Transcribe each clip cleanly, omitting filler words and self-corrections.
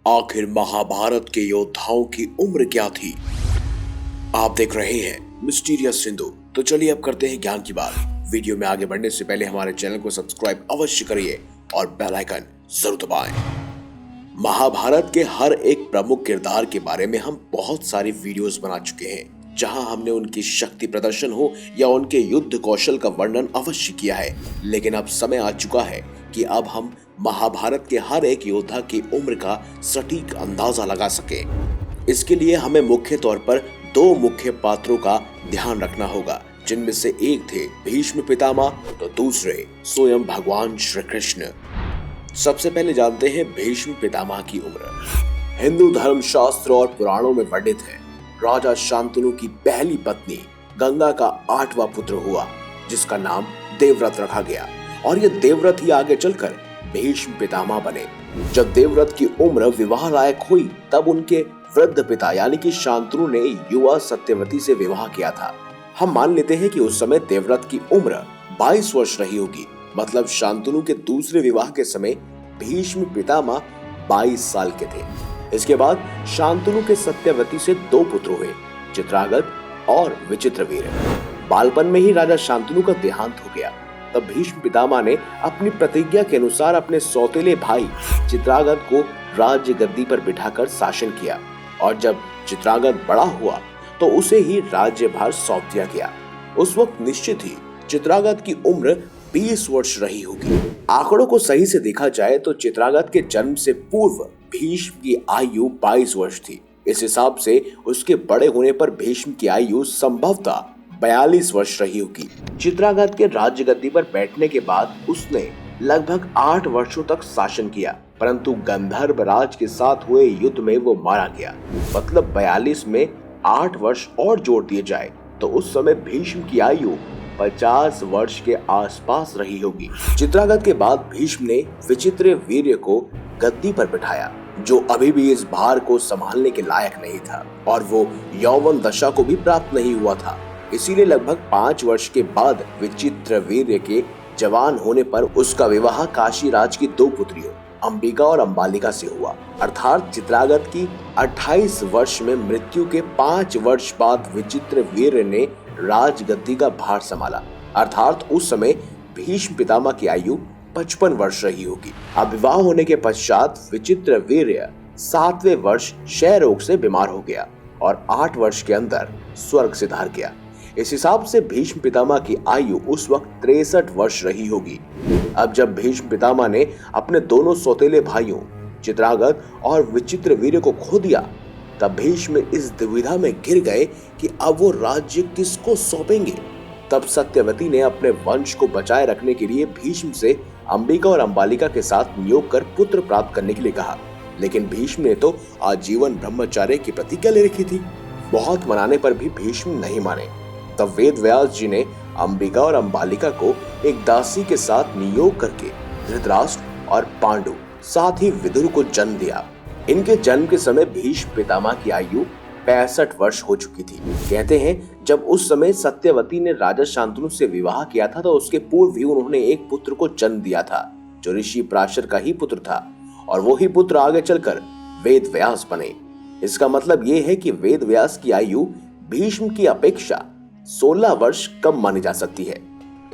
आखिर महाभारत के योद्धाओं की उम्र क्या थी? आप देख रहे हैं मिस्टीरियस सिंधु। तो चलिए अब करते हैं ज्ञान की बात। वीडियो में आगे बढ़ने से पहले हमारे चैनल को सब्सक्राइब अवश्य करिए और बेल आइकन जरूर दबाएं। महाभारत के हर एक प्रमुख किरदार के बारे में हम बहुत सारी वीडियोस बना चुके हैं, जहां हमने उनकी शक्ति प्रदर्शन हो या उनके युद्ध कौशल का वर्णन अवश्य किया है। लेकिन अब समय आ चुका है कि अब हम महाभारत के हर एक योद्धा की उम्र का सटीक अंदाजा लगा सके। इसके लिए हमें मुख्य तौर पर दो मुख्य पात्रों का ध्यान रखना होगा, जिनमें से एक थे भीष्म पितामह तो दूसरे स्वयं भगवान श्री कृष्ण। सबसे पहले जानते हैं भीष्म पितामह की उम्र। हिंदू धर्म शास्त्र और पुराणों में वर्णित है, राजा शांतनु की पहली पत्नी गंगा का 8वां पुत्र हुआ, जिसका नाम देवव्रत रखा गया और ये देवव्रत ही आगे चलकर भीष्म पितामह बने। जब देवव्रत की उम्र विवाह लायक हुई, तब उनके वृद्ध पिता यानी कि शांतनु ने युवा सत्यवती से विवाह किया था। हम मान लेते हैं कि उस समय देवव्रत की उम्र 22 वर्ष रही होगी, मतलब शांतनु के दूसरे विवाह के समय भीष्म पितामह 22 साल के थे। इसके बाद शांतनु के सत्यवती से 2 पुत्र हुए, चित्रागत और विचित्रवीर्य। बालपन में ही राजा शांतनु का देहांत हो गया। तब भीष्म पितामह ने अपनी प्रतिज्ञा के अनुसार अपने सौतेले भाई चित्रागत को राज्य गद्दी पर बिठाकर शासन किया और जब चित्रागत बड़ा हुआ तो उसे ही राज्यभार सौंप दिया गया। उस वक्त निश्चित ही चित्रागत की उम्र 20 वर्ष रही होगी। आंकड़ों को सही से देखा जाए तो चित्रागत के जन्म से पूर्व भीष्म की आयु 22 वर्ष थी। इस हिसाब से उसके बड़े होने पर भीष्म की आयु संभवतः 42 वर्ष रही होगी। चित्रागत के राज्य गद्दी पर बैठने के बाद उसने लगभग 8 वर्षों तक शासन किया, परंतु गंधर्व राज के साथ हुए युद्ध में वो मारा गया। मतलब 42 में 8 वर्ष और जोड़ दिए जाए तो उस समय भीष्म की आयु 50 वर्ष के आसपास रही होगी। चित्रागत के बाद भीष्म ने विचित्रवीर्य को गद्दी पर बिठाया, जो अभी भी इस भार को संभालने के लायक नहीं था और वो यौवन दशा को भी प्राप्त नहीं हुआ था। इसीलिए लगभग 5 वर्ष के बाद विचित्रवीर्य के जवान होने पर उसका विवाह काशी राज की 2 पुत्रियों अंबिका और अंबालिका से हुआ। अर्थात चित्रागत की 28 वर्ष में मृत्यु के 5 वर्ष बाद विचित्रवीर्य ने राजगद्दी का भार संभाला। अर्थात उस समय भीष्म पितामह की आयु 55 वर्ष रही होगी। अब विवाह होने के पश्चात विचित्रवीर्य 7वें वर्ष क्षय रोग से बीमार हो गया और 8 वर्ष के अंदर स्वर्ग सिधार गया। इस हिसाब से भीष्म पितामह की आयु उस वक्त 63 वर्ष रही होगी। अब जब भीष्म पितामह ने अपने दोनों सौतेले भाइयों चित्रागत और विचित्रवीर्य को खो दिया, तब भीष्म इस दुविधा में घिर गए कि अब वो राज्य किसको सौंपेंगे। तब सत्यवती ने अपने वंश को बचाए रखने के लिए भीष्म से अंबिका और अंबालिका के साथ नियोग कर पुत्र प्राप्त करने के लिए कहा, लेकिन भीष्म ने तो आजीवन ब्रह्मचर्य की प्रतिज्ञा ले रखी थी। बहुत मनाने पर भी भीष्म नहीं माने। तब वेद व्यास जी ने अंबिका और अंबालिका को एक दासी के साथ नियोग करके धृतराष्ट्र और पांडु साथ ही विदुर को जन्म दिया। इनके जन्म के समय भीष्म पितामह की आयु 65 वर्ष हो चुकी थी। कहते हैं जब उस समय सत्यवती ने राजा शांतनु से विवाह किया था तो उसके पूर्व भी उन्होंने एक पुत्र को जन्म दिया था, जो ऋषि पराशर का ही पुत्र था और वो ही पुत्र आगे चलकर वेद व्यास बने। इसका मतलब ये है कि वेद व्यास की आयु भीष्म की अपेक्षा 16 वर्ष कम मानी जा सकती है।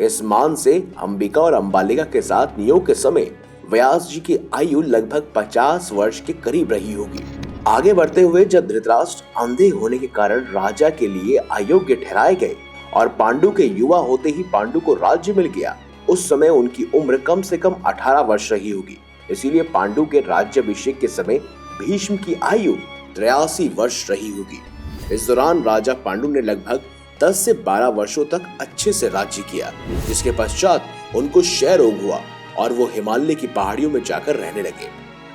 इस मान से अंबिका और अंबालिका के साथ नियोग के समय व्यास जी की आयु लगभग 50 वर्ष के करीब रही होगी। आगे बढ़ते हुए जब धृतराष्ट्र अंधे होने के कारण राजा के लिए अयोग्य ठहराए गए और पांडु के युवा होते ही पांडु को राज्य मिल गया, उस समय उनकी उम्र कम से कम 18 वर्ष रही होगी। इसीलिए पांडु के राज्याभिषेक के समय भीष्म की आयु 83 वर्ष रही होगी। इस दौरान राजा पांडु ने लगभग 10 से 12 वर्षों तक अच्छे से राज्य किया, जिसके पश्चात उनको क्षय रोग हुआ और वो हिमालय की पहाड़ियों में जाकर रहने लगे।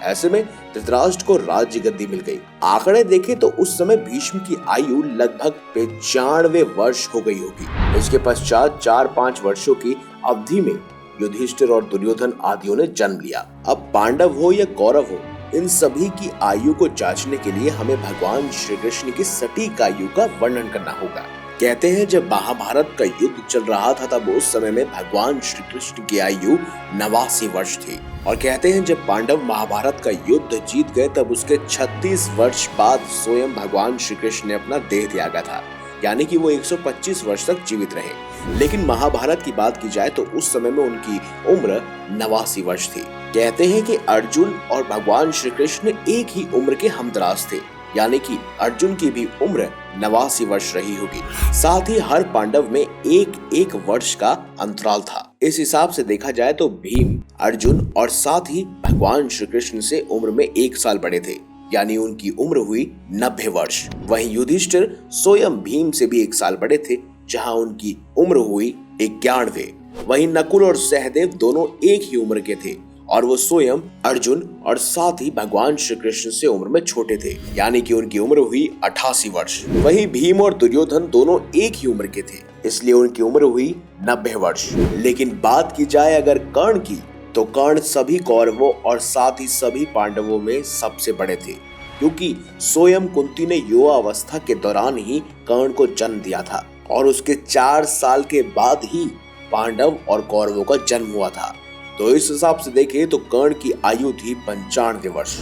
ऐसे में धृतराष्ट्र को राज्य गद्दी मिल गई। आंकड़े देखें तो उस समय भीष्म की आयु लगभग 95 वर्ष हो गई होगी। इसके पश्चात 4-5 वर्षों की अवधि में युधिष्ठिर और दुर्योधन आदियों ने जन्म लिया। अब पांडव हो या कौरव हो, इन सभी की आयु को जांचने के लिए हमें भगवान श्री कृष्ण की सटीक आयु का वर्णन करना होगा। कहते हैं जब महाभारत का युद्ध चल रहा था तब उस समय में भगवान श्री कृष्ण की आयु 89 वर्ष थी। और कहते हैं जब पांडव महाभारत का युद्ध जीत गए तब उसके 36 वर्ष बाद स्वयं भगवान श्री कृष्ण ने अपना देह त्यागा था, यानी कि वो 125 वर्ष तक जीवित रहे। लेकिन महाभारत की बात की जाए तो उस समय में उनकी उम्र 89 वर्ष थी। कहते हैं कि अर्जुन और भगवान श्री कृष्ण एक ही उम्र के हमदराज थे, यानी कि अर्जुन की भी उम्र 89 वर्ष रही होगी। साथ ही हर पांडव में एक वर्ष का अंतराल था। इस हिसाब से देखा जाए तो भीम, अर्जुन और साथ ही भगवान श्री कृष्ण से उम्र में 1 साल बड़े थे, यानी उनकी उम्र हुई 90 वर्ष। वहीं युधिष्ठिर स्वयं भीम से भी 1 साल बड़े थे, जहां उनकी उम्र हुई 91। वहीं नकुल और सहदेव दोनों एक ही उम्र के थे और वो स्वयं अर्जुन और साथ ही भगवान श्री कृष्ण से उम्र में छोटे थे, यानी कि उनकी उम्र हुई 88 वर्ष। वहीं भीम और दुर्योधन दोनों एक ही उम्र के थे, इसलिए उनकी उम्र हुई 90 वर्ष। लेकिन बात की जाए अगर कर्ण की, तो कर्ण सभी कौरवों और साथ ही सभी पांडवों में सबसे बड़े थे, क्योंकि स्वयं कुंती ने युवा अवस्था के दौरान ही कर्ण को जन्म दिया था और उसके 4 साल के बाद ही पांडव और कौरवों का जन्म हुआ था। तो इस हिसाब से देखें तो कर्ण की आयु थी 95 वर्ष।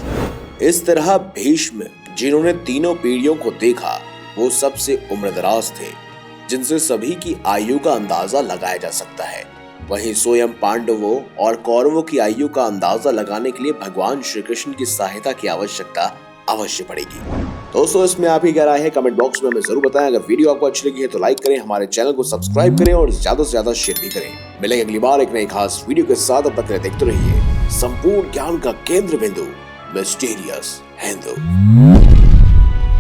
इस तरह भीष्म, जिन्होंने तीनों पीढ़ियों को देखा, वो सबसे उम्रदराज थे, जिनसे सभी की आयु का अंदाजा लगाया जा सकता है। वहीं स्वयं पांडवों और कौरवों की आयु का अंदाजा लगाने के लिए भगवान श्री कृष्ण की सहायता की आवश्यकता अवश्य पड़ेगी। दोस्तों, इसमें आप ही क्या राय है कमेंट बॉक्स में हमें जरूर बताएं। अगर वीडियो आपको अच्छी लगी है तो लाइक करें, हमारे चैनल को सब्सक्राइब करें और ज्यादा से ज्यादा शेयर भी करें। मिलेंगे अगली बार एक नई खास वीडियो के साथ। अब तक देखते रहिए संपूर्ण ज्ञान का केंद्र बिंदु मिस्टीरियस हिंदू।